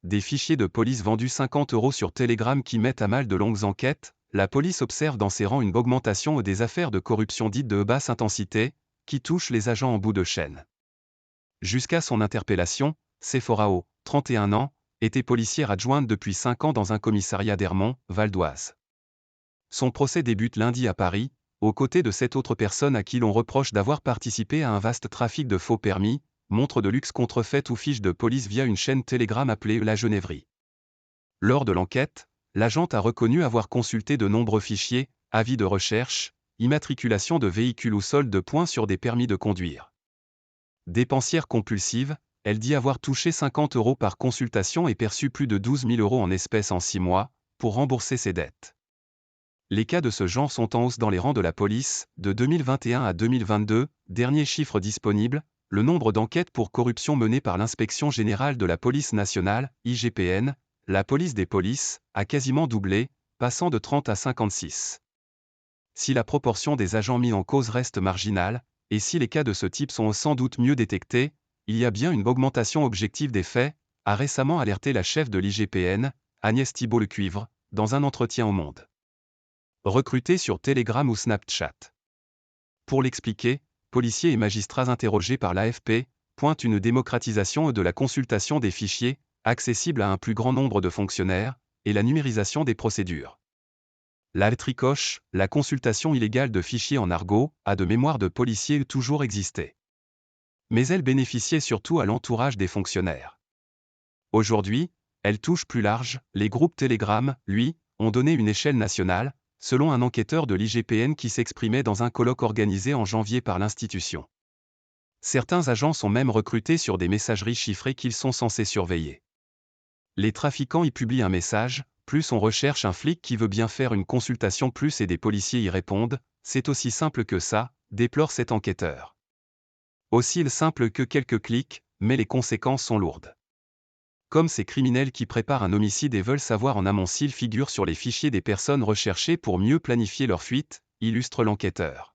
des fichiers de police vendus 50 € sur Telegram qui mettent à mal de longues enquêtes. La police observe dans ses rangs une augmentation des affaires de corruption dites de basse intensité, qui touchent les agents en bout de chaîne. Jusqu'à son interpellation, Sephora, 31 ans, était policière adjointe depuis 5 ans dans un commissariat d'Hermont, Val d'Oise. Son procès débute lundi à Paris, aux côtés de 7 autres personnes à qui l'on reproche d'avoir participé à un vaste trafic de faux permis, montres de luxe contrefaites ou fiches de police via une chaîne Telegram appelée La Genévrie. Lors de l'enquête, l'agente a reconnu avoir consulté de nombreux fichiers, avis de recherche, immatriculation de véhicules ou solde de points sur des permis de conduire. Dépensière compulsive, elle dit avoir touché 50 € par consultation et perçu plus de 12 000 € en espèces en 6 mois, pour rembourser ses dettes. Les cas de ce genre sont en hausse dans les rangs de la police. De 2021 à 2022, dernier chiffre disponible, le nombre d'enquêtes pour corruption menées par l'Inspection générale de la police nationale, IGPN, la police des polices, a quasiment doublé, passant de 30 à 56. Si la proportion des agents mis en cause reste marginale, et si les cas de ce type sont sans doute mieux détectés, il y a bien une augmentation objective des faits, a récemment alerté la chef de l'IGPN, Agnès Thibault-Lecuivre, dans un entretien au Monde. Recrutés sur Telegram ou Snapchat. Pour l'expliquer, policiers et magistrats interrogés par l'AFP pointent une démocratisation de la consultation des fichiers, accessible à un plus grand nombre de fonctionnaires, et la numérisation des procédures. La tricoche, la consultation illégale de fichiers en argot, a de mémoire de policiers toujours existé. Mais elle bénéficiait surtout à l'entourage des fonctionnaires. Aujourd'hui, elle touche plus large. Les groupes Telegram, lui, ont donné une échelle nationale, selon un enquêteur de l'IGPN qui s'exprimait dans un colloque organisé en janvier par l'institution. Certains agents sont même recrutés sur des messageries chiffrées qu'ils sont censés surveiller. Les trafiquants y publient un message, plus on recherche un flic qui veut bien faire une consultation plus et des policiers y répondent, c'est aussi simple que ça, déplore cet enquêteur. Aussi simple que quelques clics, mais les conséquences sont lourdes. Comme ces criminels qui préparent un homicide et veulent savoir en amont s'ils figurent sur les fichiers des personnes recherchées pour mieux planifier leur fuite, illustre l'enquêteur.